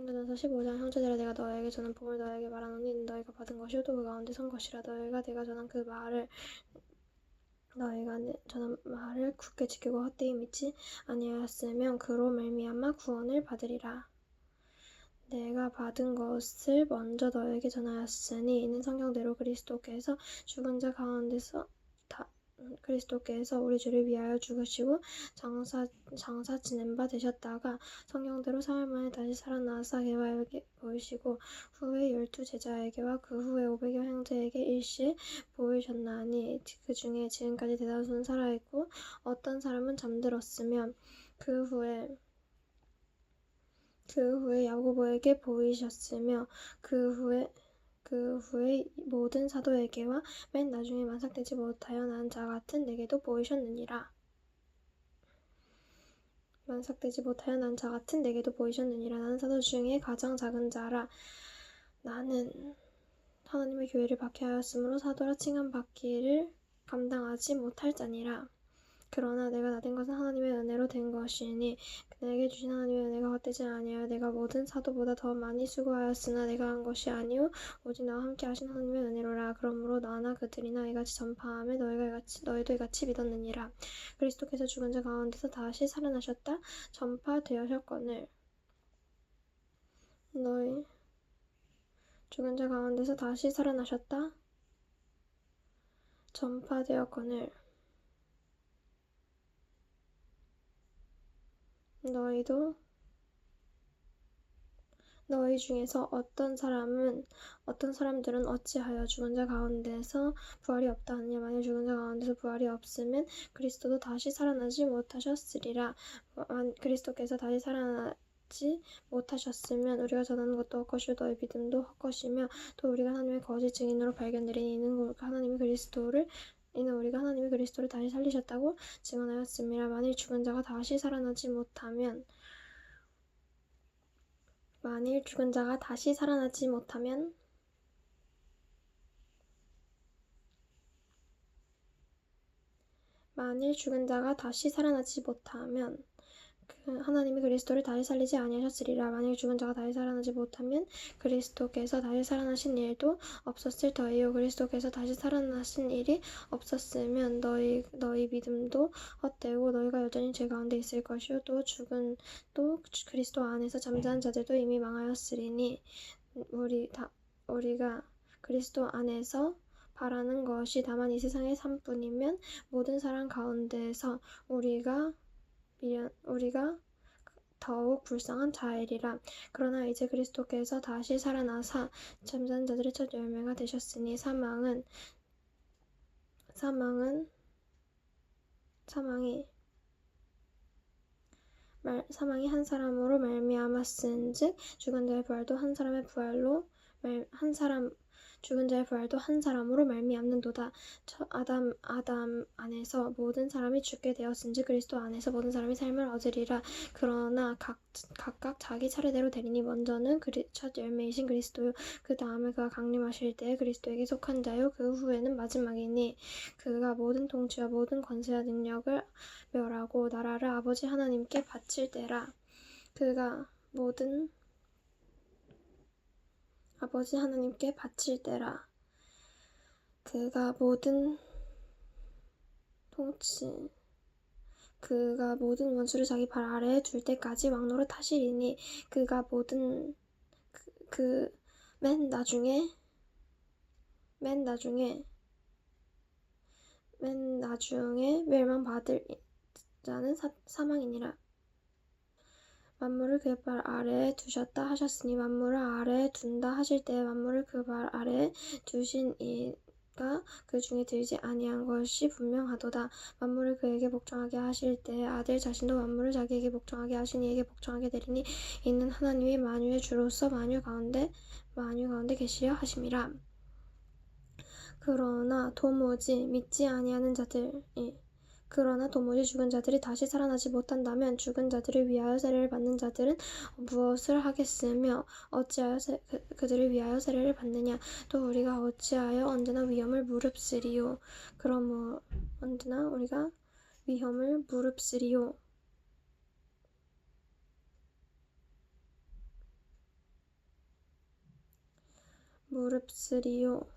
사도행전서 15장 형제들아 내가 너에게 전한 복음을 너에게 말하노니 너희가 받은 것이요 또 그 가운데 선 것이라. 너희가 내가 전한 그 말을 너희가 전한 말을 굳게 지키고 헛되이 믿지 아니하였으면 그로 말미암아 구원을 받으리라. 내가 받은 것을 먼저 너에게 전하였으니 이는 성경대로 그리스도께서 죽은 자 가운데서 그리스도께서 우리 주를 위하여 죽으시고 장사 지낸 바 되셨다가 성경대로 사흘 만에 다시 살아나사 개바에게 보이시고 후에 12 제자에게와 그 후에 500여 형제에게 일시에 보이셨나니 그 중에 지금까지 대다수는 살아있고 어떤 사람은 잠들었으며 그 후에 야고보에게 보이셨으며 그 후에 모든 사도에게와 맨 나중에 만삭되지 못하여 난 자 같은 내게도 보이셨느니라. 나는 사도 중에 가장 작은 자라. 나는 하나님의 교회를 박해하였으므로 사도라 칭함받기를 감당하지 못할 자니라. 그러나 내가 나된 것은 하나님의 은혜로 된 것이니 내게 주신 하나님의 은혜가 헛되지 아니하여 내가 모든 사도보다 더 많이 수고하였으나 내가 한 것이 아니요 오직 나와 함께 하신 하나님의 은혜로라. 그러므로 나나 그들이나 이같이 전파하며 너희도 이같이 믿었느니라. 그리스도께서 죽은 자 가운데서 다시 살아나셨다 전파되었거늘 죽은 자 가운데서 다시 살아나셨다 전파되었거늘 너희 중에서 어떤 사람들은 어찌하여 죽은 자 가운데서 부활이 없다 하느냐. 만일 죽은 자 가운데서 부활이 없으면 그리스도도 다시 살아나지 못하셨으리라. 그리스도께서 다시 살아나지 못하셨으면 우리가 전하는 것도 헛것이요 너희 믿음도 헛것이며 또 우리가 하나님의 거짓 증인으로 발견되리니 이는 우리가 하나님의 그리스도를 다시 살리셨다고 증언하였음이라. 만일 죽은 자가 다시 살아나지 못하면 하나님이 그리스도를 다시 살리지 아니하셨으리라. 만일 죽은 자가 다시 살아나지 못하면 그리스도께서 다시 살아나신 일도 없었을 터이요. 그리스도께서 다시 살아나신 일이 없었으면 너희 믿음도 헛되고 너희가 여전히 죄 가운데 있을 것이요 또 그리스도 안에서 잠자는 자들도 이미 망하였으리니 우리가 그리스도 안에서 바라는 것이 다만 이 세상의 삶뿐이면 모든 사람 가운데서 우리가 더욱 불쌍한 자이리라. 그러나 이제 그리스도께서 다시 살아나사 잠자는 자들의 첫 열매가 되셨으니 사망이 한 사람으로 말미암았은즉 죽은 자의 부활도 한 사람으로 말미암는도다. 아담 안에서 모든 사람이 죽게 되었은즉 그리스도 안에서 모든 사람이 삶을 얻으리라. 그러나 각각 자기 차례대로 되리니 먼저는 첫 열매이신 그리스도요 그 다음에 그가 강림하실 때에 그리스도에게 속한 자요 그 후에는 마지막이니 그가 모든 통치와 모든 권세와 능력을 멸하고 나라를 아버지 하나님께 바칠 때라. 그가 모든 원수를 자기 발 아래에 둘 때까지 왕노릇 하시리니 그가 맨 나중에 멸망받을 자는 사망이니라. 만물을 그의 발 아래에 두셨다 하셨으니 만물을 아래에 둔다 하실 때에 만물을 그 발 아래에 두신 이가 그 중에 들지 아니한 것이 분명하도다. 만물을 그에게 복종하게 하실 때에 아들 자신도 만물을 자기에게 복종하게 하신 이에게 복종하게 되리니 이는 하나님이 만유의 주로서 만유 가운데 계시려 하심이라. 그러나 도무지 죽은 자들이 다시 살아나지 못한다면 죽은 자들을 위하여 세례를 받는 자들은 무엇을 하겠으며 어찌하여 그들을 위하여 세례를 받느냐. 또 우리가 어찌하여 언제나 위험을 무릅쓰리요. 무릅쓰리요.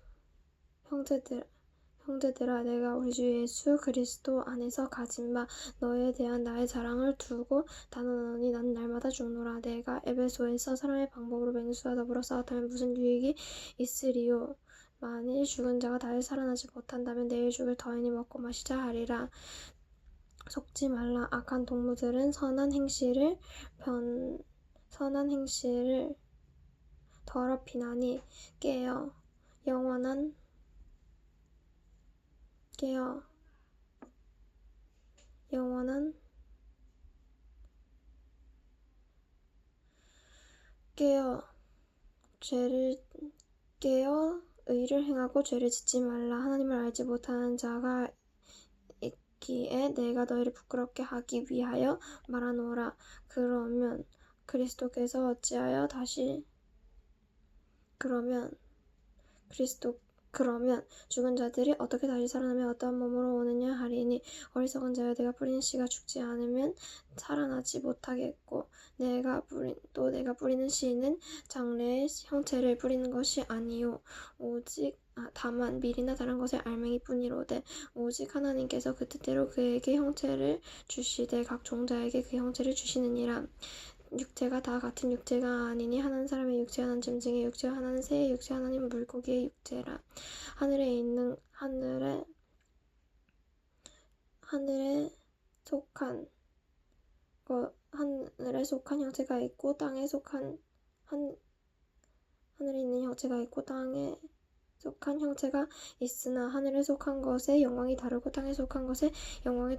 형제들아 내가 우리 주 예수 그리스도 안에서 가진 바 너에 대한 나의 자랑을 두고 단언하노니 나는 날마다 죽노라. 내가 에베소에서 사람의 방법으로 맹수와 더불어 싸웠다면 무슨 유익이 있으리요. 만일 죽은 자가 다시 살아나지 못한다면 내일 죽을 터이니 먹고 마시자 하리라. 속지 말라. 악한 동무들은 선한 행실을 더럽히나니 깨어 영원한 깨어 의를 행하고 죄를 짓지 말라. 하나님을 알지 못하는 자가 있기에 내가 너희를 부끄럽게 하기 위하여 말하노라. 그러면 죽은 자들이 어떻게 다시 살아나며 어떠한 몸으로 오느냐 하리니 어리석은 자여 내가 뿌리는 씨가 죽지 않으면 살아나지 못하겠고 내가 뿌리는 씨는 장래의 형체를 뿌리는 것이 아니요 오직 다만 밀이나 다른 것의 알맹이 뿐이로되 오직 하나님께서 그 뜻대로 그에게 형체를 주시되 각 종자에게 그 형체를 주시느니라. 육체가 다 같은 육체가 아니니 하나는 사람의 육체 하나는 짐승의 육체 하나는 새의 육체 하나는 물고기의 육체라. 하늘에 속한 형체가 있고 하늘에 있는 형체가 있고 땅에 속한 형체가 있으나 하늘에 속한 것의 영광이 다르고 땅에 속한 것의 영광이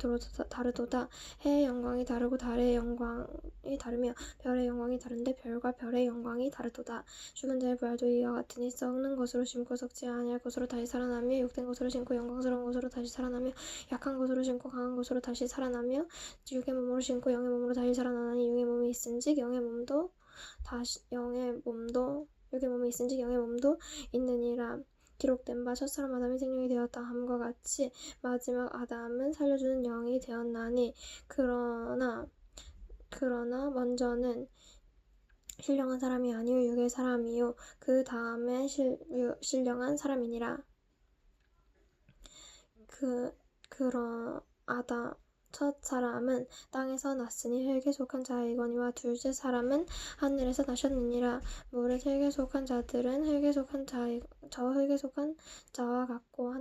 다르도다. 해의 영광이 다르고 달의 영광이 다르며 별의 영광이 다른데 별과 별의 영광이 다르도다. 죽은 자의 부활도 이와 같으니 썩는 것으로 심고 썩지 아니할 것으로 다시 살아나며 욕된 것으로 심고 영광스러운 것으로 다시 살아나며 약한 것으로 심고 강한 것으로 다시 살아나며 육의 몸으로 심고 영의 몸으로 다시 살아나니 육의 몸이 있은즉 영의 몸도 있느니라. 기록된 바 첫사람 아담이 생명이 되었다 함과 같이 마지막 아담은 살려주는 영이 되었나니 그러나 먼저는 신령한 사람이 아니요 육의 사람이요 그 다음에 신령한 사람이니라. 첫 사람은 땅에서 났으니 흙에 속한 자이거니와 둘째 사람은 하늘에서 나셨느니라. 무릇 흙에 속한 자들은 흙에 속한 자와 같고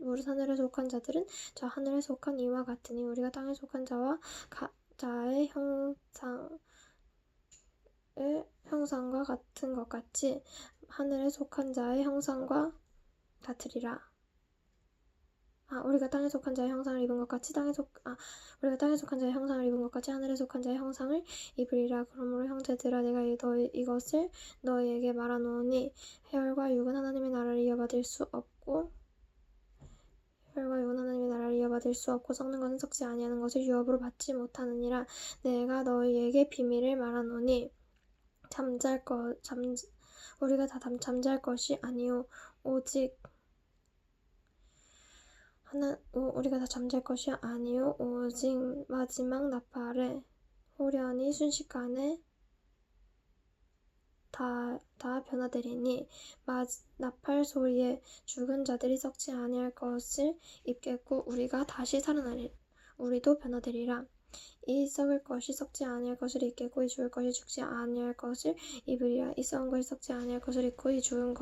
무릇 하늘에 속한 자들은 저 하늘에 속한 이와 같으니 우리가 땅에 속한 자의 형상과 같은 것 같이 하늘에 속한 자의 형상과 같으리라. 우리가 땅에 속한 자의 형상을 입은 것 같이 우리가 땅에 속한 자의 형상을 입은 것 같이 하늘에 속한 자의 형상을 입으리라. 그러므로 형제들아 내가 이것을 너희에게 말하노니 혈과 육은 하나님의 나라를 이어받을 수 없고 썩는 것은 썩지 아니하는 것을 유업으로 받지 못하느니라. 내가 너희에게 비밀을 말하노니 우리가 다 잠잘 것이 아니요 오직 마지막 나팔에 호련히 순식간에 다 변화되리니 나팔 소리에 죽은 자들이 썩지 아니할 것을 입겠고 우리도 변화되리라. 이 썩을 것이 썩지 아니할 것을 입겠고 이 죽을 것이 죽지 아니할 것을 입으리라. 이 썩은 것이 썩지 아니할 것을 입고 이 죽을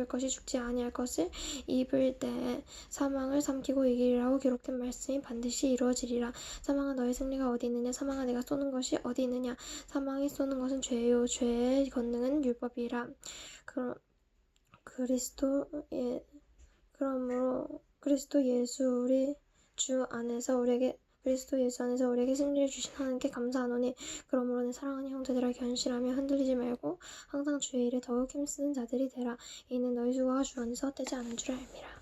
것이 죽지 아니할 것을 입을 때에 사망을 삼키고 이기리라고 기록된 말씀이 반드시 이루어지리라. 사망아 너의 승리가 어디 있느냐? 사망아 내가 쏘는 것이 어디 있느냐? 사망이 쏘는 것은 죄요 죄의 권능은 율법이라. 그러므로 그리스도 예수 안에서 우리에게 승리를 주신 하나님께 감사하노니 그러므로 내 사랑하는 형제들아 견실하며 흔들리지 말고 항상 주의 일에 더욱 힘쓰는 자들이 되라. 이는 너희 수고가 주 안에서 헛되지 않은 줄 알미라.